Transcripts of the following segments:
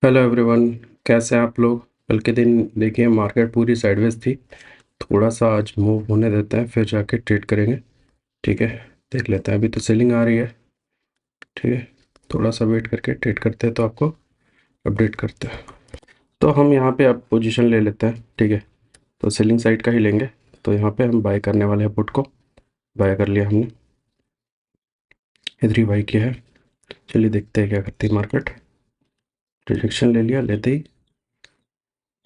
Hello everyone. कैसे हैं आप लोग? कल के दिन देखिए मार्केट पूरी साइडवेज थी। थोड़ा सा आज मूव होने देते हैं फिर जाके ट्रेड करेंगे। ठीक है, देख लेते हैं। अभी तो सेलिंग आ रही है। ठीक है, थोड़ा सा वेट करके ट्रेड करते हैं तो आपको अपडेट करते हैं। तो हम यहाँ पे अब पोजीशन ले लेते हैं। ठीक है, तो सेलिंग साइड का ही लेंगे। तो यहाँ पे हम बाय करने वाले हैं पुट को। बाय कर लिया हमने, इधर ही बाई किया है। चलिए देखते हैं क्या करती है मार्केट। रिजेक्शन ले लिया, लेते ही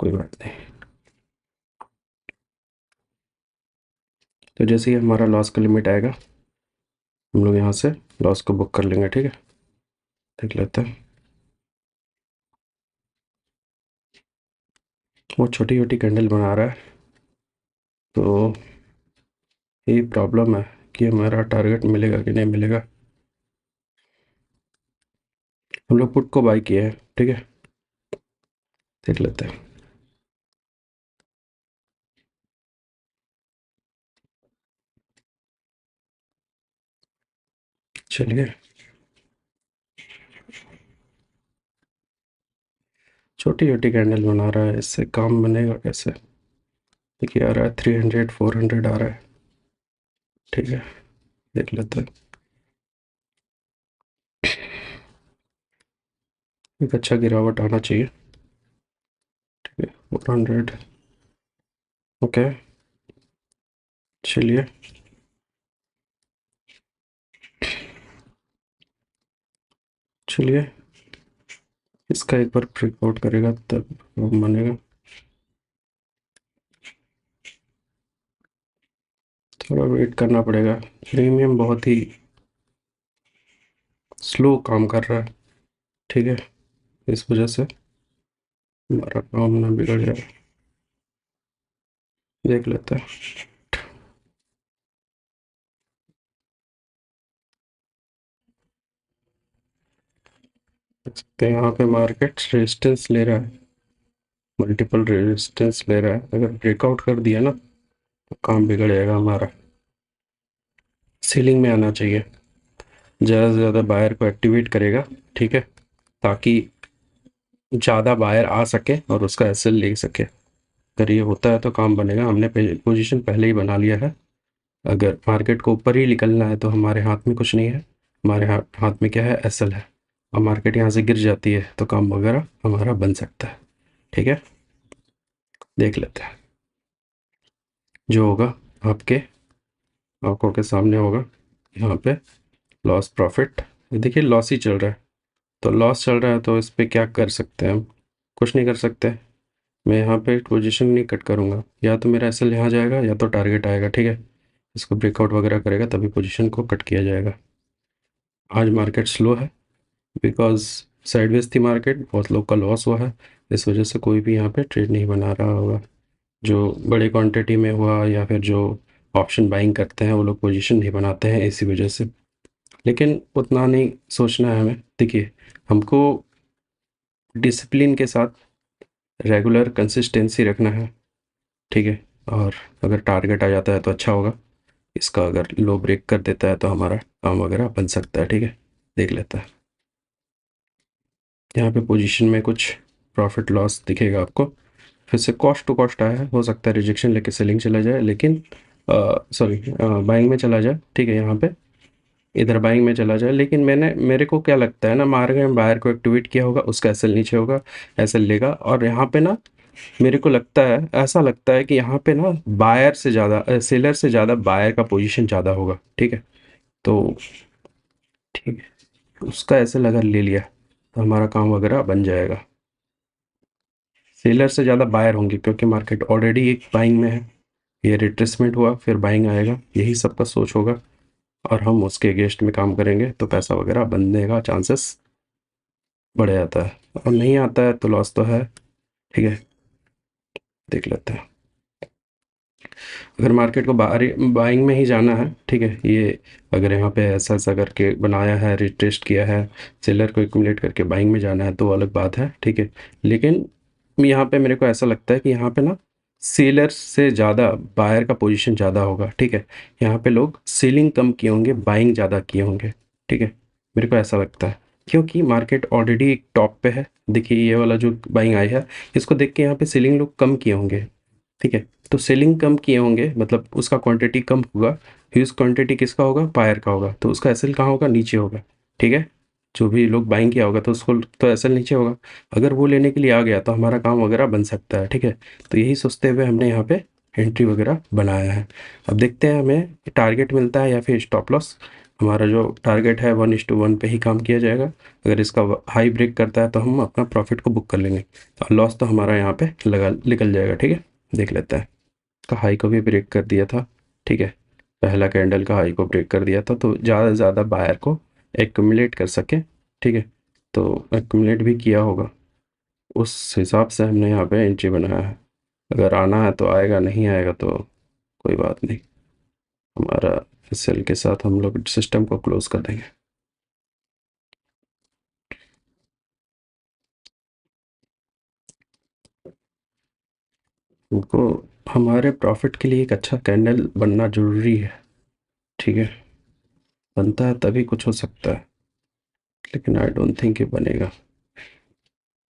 कोई बात नहीं। तो जैसे ही हमारा लॉस का लिमिट आएगा हम लोग यहाँ से लॉस को बुक कर लेंगे। ठीक है, देख लेते हैं। वो छोटी छोटी कैंडल बना रहा है, तो यही प्रॉब्लम है कि हमारा टारगेट मिलेगा कि नहीं मिलेगा। हम लोग पुट को बाई किए हैं। ठीक है, देख लेते हैं। चलिए, छोटी छोटी कैंडल बना रहा है, इससे काम बनेगा कैसे? देखिए आ रहा है 300 400 आ रहा है। ठीक है, देख लेते हैं। एक अच्छा गिरावट आना चाहिए। ठीक है, 400। ओके, चलिए। चलिए, इसका एक बार ब्रेकआउट करेगा तब वो बनेगा। थोड़ा वेट करना पड़ेगा। प्रीमियम बहुत ही स्लो काम कर रहा है। ठीक है, इस वजह से हमारा काम ना बिगड़ जाए। देख लेते हैं। देख सकते हैं यहाँ पे मार्केट रेजिस्टेंस ले रहा है, मल्टीपल रेजिस्टेंस ले रहा है। अगर ब्रेकआउट कर दिया ना तो काम बिगड़ जाएगा हमारा। सीलिंग में आना चाहिए, ज़्यादा से ज़्यादा बायर को एक्टिवेट करेगा। ठीक है, ताकि ज़्यादा बायर आ सके और उसका एसएल ले सके। अगर ये होता है तो काम बनेगा। हमने पोजीशन पहले ही बना लिया है। अगर मार्केट को ऊपर ही निकलना है तो हमारे हाथ में कुछ नहीं है। हमारे हाथ में क्या है? एसएल है। और मार्केट यहाँ से गिर जाती है तो काम वगैरह हमारा बन सकता है। ठीक है, देख लेते हैं जो होगा। आपके आंखों के सामने होगा। यहाँ पे लॉस प्रॉफिट, देखिए लॉस ही चल रहा है। तो लॉस चल रहा है तो इस पे क्या कर सकते हैं हम? कुछ नहीं कर सकते। मैं यहाँ पे पोजीशन नहीं कट करूँगा। या तो मेरा एसएल यहाँ जाएगा या तो टारगेट आएगा। ठीक है, इसको ब्रेकआउट वगैरह करेगा तभी पोजीशन को कट किया जाएगा। आज मार्केट स्लो है बिकॉज साइडवेज थी मार्केट, बहुत लोग का लॉस हुआ है। इस वजह से कोई भी यहाँ पे ट्रेड नहीं बना रहा होगा। जो बड़े क्वांटिटी में हुआ या फिर जो ऑप्शन बाइंग करते हैं वो लोग पोजीशन नहीं बनाते हैं इसी वजह से। लेकिन उतना नहीं सोचना है हमें। देखिए, हमको डिसिप्लिन के साथ रेगुलर कंसिस्टेंसी रखना है। ठीक है, और अगर टारगेट आ जाता है तो अच्छा होगा। इसका अगर लो ब्रेक कर देता है तो हमारा काम वगैरह बन सकता है। ठीक है, देख लेता है। यहाँ पे पोजीशन में कुछ प्रॉफिट लॉस दिखेगा आपको। फिर से कॉस्ट टू कॉस्ट आया है, हो सकता है रिजेक्शन लेके सेलिंग चला जाए, लेकिन सॉरी बाइंग में चला जाए। ठीक है, यहाँ पे इधर बाइंग में चला जाए। लेकिन मेरे को क्या लगता है ना, मार्केट में बायर को एक्टिवेट किया होगा, उसका एसएल नीचे होगा, एसएल लेगा। और यहाँ पे ना मेरे को लगता है, ऐसा लगता है कि यहाँ पे ना बायर से ज़्यादा सेलर से ज़्यादा बायर का पोजीशन ज़्यादा होगा। ठीक है, तो ठीक है, उसका एसएल अगर ले लिया तो हमारा काम वगैरह बन जाएगा। सेलर से ज़्यादा बायर होंगे क्योंकि मार्केट ऑलरेडी एक बाइंग में है। ये रिट्रेसमेंट हुआ फिर बाइंग आएगा, यही सबका सोच होगा। और हम उसके अगेंस्ट में काम करेंगे तो पैसा वगैरह बनने का चांसेस बढ़ जाता है। और नहीं आता है तो लॉस तो है। ठीक है, देख लेते हैं। अगर मार्केट को बाइंग में ही जाना है, ठीक है, ये अगर यहाँ पे ऐसा ऐसा करके बनाया है, रिटेस्ट किया है, सेलर को एक्यूमुलेट करके बाइंग में जाना है तो अलग बात है। ठीक है, लेकिन यहाँ पे मेरे को ऐसा लगता है कि यहाँ पे ना सेलर से ज़्यादा बायर का पोजीशन ज़्यादा होगा। ठीक है, यहाँ पे लोग सेलिंग कम किए होंगे, बाइंग ज़्यादा किए होंगे। ठीक है, मेरे को ऐसा लगता है क्योंकि मार्केट ऑलरेडी एक टॉप पे है। देखिए ये वाला जो बाइंग आई है, इसको देख के यहाँ पे सेलिंग लोग कम किए होंगे, ठीक है। तो सेलिंग कम किए होंगे मतलब उसका क्वांटिटी कम होगा, ह्यूज क्वांटिटी किसका होगा, बायर का होगा, तो उसका एसएल कहाँ होगा, नीचे होगा, ठीक है। जो भी लोग बाइंग किया होगा तो उसको तो एसएल नीचे होगा। अगर वो लेने के लिए आ गया तो हमारा काम वगैरह बन सकता है, ठीक है। तो यही सोचते हुए हमने यहाँ पे एंट्री वगैरह बनाया है। अब देखते हैं हमें टारगेट मिलता है या फिर स्टॉप लॉस। हमारा जो टारगेट है 1:1 पे ही काम किया जाएगा। अगर इसका हाई ब्रेक करता है तो हम अपना प्रॉफिट को बुक कर लेंगे, तो लॉस तो हमारा यहाँ पे लगा निकल जाएगा, ठीक है। देख लेते हैं। का हाई को भी ब्रेक कर दिया था, ठीक है। पहला कैंडल का हाई को ब्रेक कर दिया था तो ज़्यादा से ज़्यादा बायर को एक्यूमुलेट कर सके, ठीक है। तो एक्यूमुलेट भी किया होगा, उस हिसाब से हमने यहाँ पे एंट्री बनाया है। अगर आना है तो आएगा, नहीं आएगा तो कोई बात नहीं, हमारा सेल के साथ हम लोग सिस्टम को क्लोज कर देंगे। उनको हमारे प्रॉफिट के लिए एक अच्छा कैंडल बनना ज़रूरी है, ठीक है। बनता है तभी कुछ हो सकता है, लेकिन आई डोंट थिंक ये बनेगा।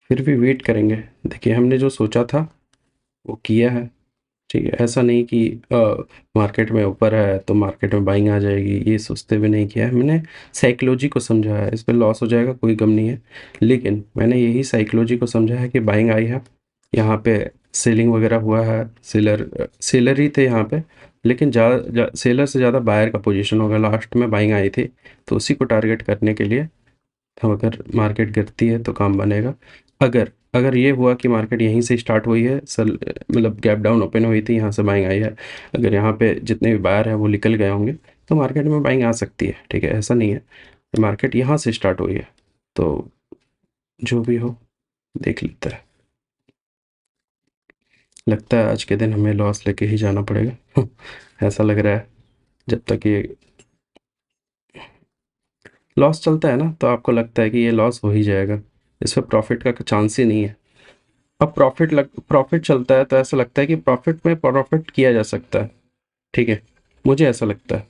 फिर भी वेट करेंगे। देखिए हमने जो सोचा था वो किया है, ठीक है। ऐसा नहीं कि मार्केट में ऊपर है तो मार्केट में बाइंग आ जाएगी, ये सोचते हुए नहीं किया है मैंने। साइकोलॉजी को समझा है, इस पर लॉस हो जाएगा कोई गम नहीं है, लेकिन मैंने यही साइकोलॉजी को समझा है कि बाइंग आई है, यहाँ पे सेलिंग वगैरह हुआ है, सेलर सेलर ही थे यहाँ पे, लेकिन सेलर से ज़्यादा बायर का पोजीशन होगा, लास्ट में बाइंग आई थी। तो उसी को टारगेट करने के लिए हम, अगर मार्केट गिरती है तो काम बनेगा। अगर अगर ये हुआ कि मार्केट यहीं से स्टार्ट हुई है सल, मतलब गैप डाउन ओपन हुई थी, यहाँ से बाइंग आई है, अगर यहाँ पे जितने भी बायर हैं वो निकल गए होंगे तो मार्केट में बाइंग आ सकती है, ठीक है। ऐसा नहीं है, मार्केट यहाँ से स्टार्ट हुई है, तो जो भी हो देख लेते हैं। लगता है आज के दिन हमें लॉस लेके ही जाना पड़ेगा ऐसा लग रहा है। जब तक ये लॉस चलता है ना तो आपको लगता है कि ये लॉस हो ही जाएगा, इस पर प्रॉफिट का चांस ही नहीं है। अब प्रॉफिट चलता है तो ऐसा लगता है कि प्रॉफिट में प्रॉफिट किया जा सकता है, ठीक है। मुझे ऐसा लगता है,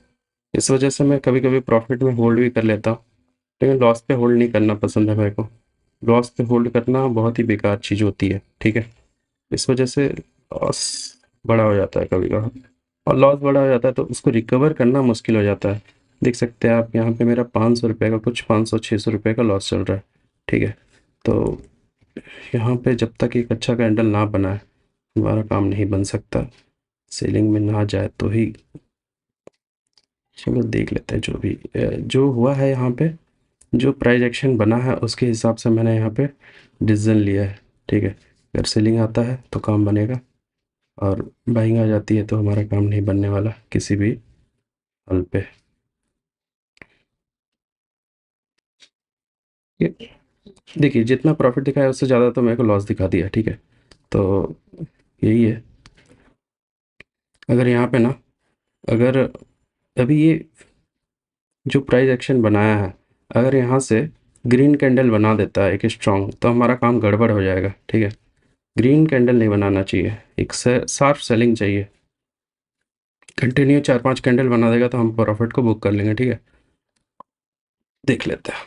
इस वजह से मैं कभी कभी प्रॉफिट में होल्ड भी कर लेता हूँ, लेकिन लॉस पे होल्ड नहीं करना पसंद है मेरे को। लॉस पे होल्ड करना बहुत ही बेकार चीज़ होती है, ठीक है। इस वजह से लॉस बड़ा हो जाता है कभी कभार, और लॉस बड़ा हो जाता है तो उसको रिकवर करना मुश्किल हो जाता है। देख सकते हैं आप यहाँ पे मेरा 500 रुपये का, कुछ 500-600 रुपये का लॉस चल रहा है, ठीक है। तो यहाँ पे जब तक एक अच्छा कैंडल ना बना है हमारा काम नहीं बन सकता, सेलिंग में ना जाए तो ही। चलो देख लेते हैं जो भी जो हुआ है यहाँ पे, जो प्राइस एक्शन बना है उसके हिसाब से मैंने यहाँ पे डिसीजन लिया है, ठीक है। अगर सेलिंग आता है तो काम बनेगा, और बाइंग आ जाती है तो हमारा काम नहीं बनने वाला किसी भी हल पे। ये देखिए जितना प्रॉफिट दिखाया उससे ज़्यादा तो मेरे को लॉस दिखा दिया, ठीक है। तो यही है। अगर यहाँ पे ना, अगर अभी ये जो प्राइस एक्शन बनाया है, अगर यहाँ से ग्रीन कैंडल बना देता है एक स्ट्रॉन्ग, तो हमारा काम गड़बड़ हो जाएगा, ठीक है। ग्रीन कैंडल नहीं बनाना चाहिए, एक शार्प सेलिंग चाहिए। कंटिन्यू 4-5 कैंडल बना देगा तो हम प्रॉफिट को बुक कर लेंगे, ठीक है। देख लेते हैं।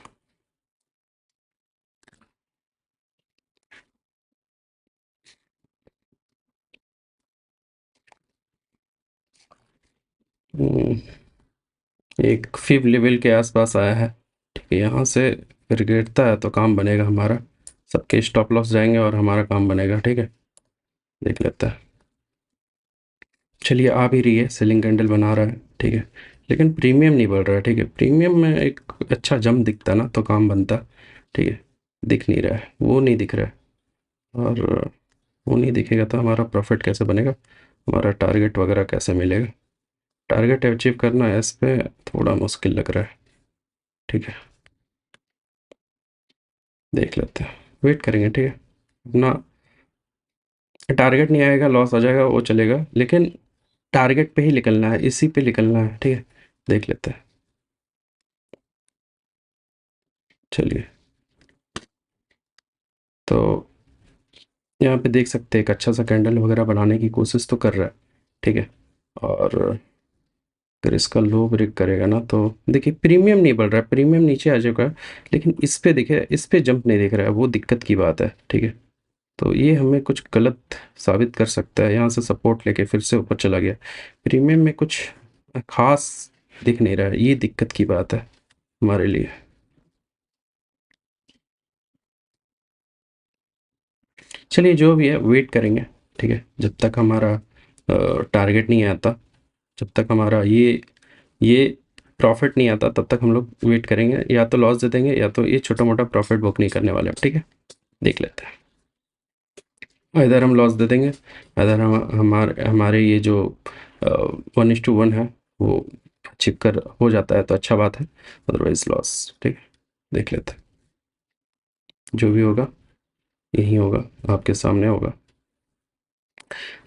हम्म, एक 5 लेवल के आसपास आया है, ठीक है। यहाँ से फिर गिरता है तो काम बनेगा हमारा, सबके स्टॉप लॉस जाएंगे और हमारा काम बनेगा, ठीक है। देख लेते हैं। चलिए आ भी रही है, सेलिंग कैंडल बना रहा है, ठीक है। लेकिन प्रीमियम नहीं बढ़ रहा है, ठीक है। प्रीमियम में एक अच्छा जंप दिखता ना तो काम बनता, ठीक है। दिख नहीं रहा है, वो नहीं दिख रहा है, और वो नहीं दिखेगा तो हमारा प्रॉफिट कैसे बनेगा, हमारा टारगेट वगैरह कैसे मिलेगा। टारगेट अचीव करना है इस पे थोड़ा मुश्किल लग रहा है, ठीक है। देख लेते हैं, वेट करेंगे, ठीक है। अपना टारगेट नहीं आएगा, लॉस आ जाएगा, वो चलेगा, लेकिन टारगेट पे ही निकलना है, इसी पे निकलना है, ठीक है। देख लेते हैं। चलिए, तो यहाँ पे देख सकते हैं एक अच्छा सा कैंडल वगैरह बनाने की कोशिश तो कर रहा है, ठीक है। और अगर इसका लो ब्रेक करेगा ना तो देखिए प्रीमियम नहीं बढ़ रहा है, प्रीमियम नीचे आ चुका है, लेकिन इस पे देखिए, इस पे जंप नहीं दिख रहा है, वो दिक्कत की बात है, ठीक है। तो ये हमें कुछ गलत साबित कर सकता है। यहाँ से सपोर्ट लेके फिर से ऊपर चला गया, प्रीमियम में कुछ खास दिख नहीं रहा है, ये दिक्कत की बात है हमारे लिए। चलिए जो भी है वेट करेंगे, ठीक है, जब तक हमारा टारगेट नहीं आता, जब तक हमारा ये प्रॉफिट नहीं आता, तब तक हम लोग वेट करेंगे, या तो लॉस दे देंगे या तो ये छोटा मोटा प्रॉफिट बुक नहीं करने वाले, ठीक है। देख लेते हैं, इधर हम लॉस दे देंगे, इधर हम हमारे हमारे ये जो 1:1 है वो अचीव कर हो जाता है तो अच्छा बात है, अदरवाइज लॉस, ठीक है। देख लेते हैं, जो भी होगा यही होगा, आपके सामने होगा।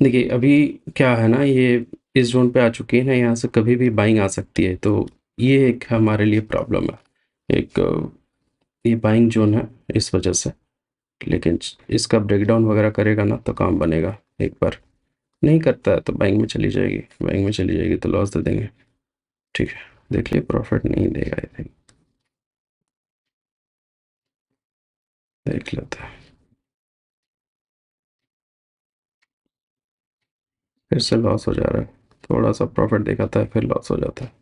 देखिए अभी क्या है ना, ये इस ज़ोन पे आ चुकी है ना, यहाँ से कभी भी बाइंग आ सकती है, तो ये एक हमारे लिए प्रॉब्लम है, एक ये बाइंग ज़ोन है इस वजह से। लेकिन इसका ब्रेकडाउन वगैरह करेगा ना तो काम बनेगा एक बार, नहीं करता है तो बाइंग में चली जाएगी, बाइंग में चली जाएगी तो लॉस दे देंगे, ठीक है। देख लिए प्रॉफिट नहीं देगा आई थिंक, देख लेते हैं। फिर से लॉस हो जा रहा है, थोड़ा सा प्रॉफिट दिखाता है फिर लॉस हो जाता है,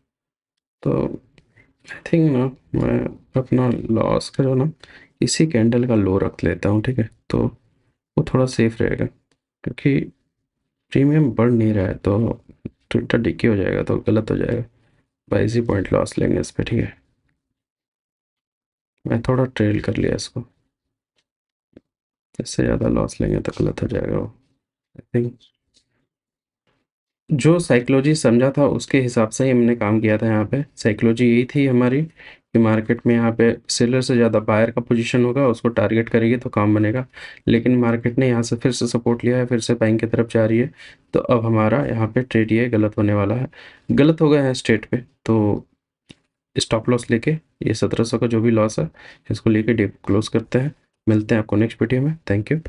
तो आई थिंक ना मैं अपना लॉस का जो ना इसी कैंडल का लो रख लेता हूँ, ठीक है, तो वो थोड़ा सेफ रहेगा, क्योंकि प्रीमियम बढ़ नहीं रहा है तो ट्विटर डिके हो जाएगा तो गलत हो जाएगा, 22 ही पॉइंट लॉस लेंगे इस पर, ठीक है। मैं थोड़ा ट्रेल कर लिया इसको, इससे ज़्यादा लॉस लेंगे तो गलत हो जाएगा वो, आई थिंक। जो साइकोलॉजी समझा था उसके हिसाब से ही हमने काम किया था, यहाँ पे साइकोलॉजी यही थी हमारी कि मार्केट में यहाँ पे सेलर से ज़्यादा बायर का पोजीशन होगा, उसको टारगेट करेगी तो काम बनेगा। लेकिन मार्केट ने यहाँ से फिर से सपोर्ट लिया है, फिर से बाइंग की तरफ जा रही है, तो अब हमारा यहाँ पे ट्रेड ये गलत होने वाला है, गलत हो गया है स्ट्रेट पे, तो स्टॉप लॉस लेके ये 1700 का जो भी लॉस है इसको लेके डे क्लोज करते हैं। मिलते हैं आपको नेक्स्ट वीडियो में, थैंक यू।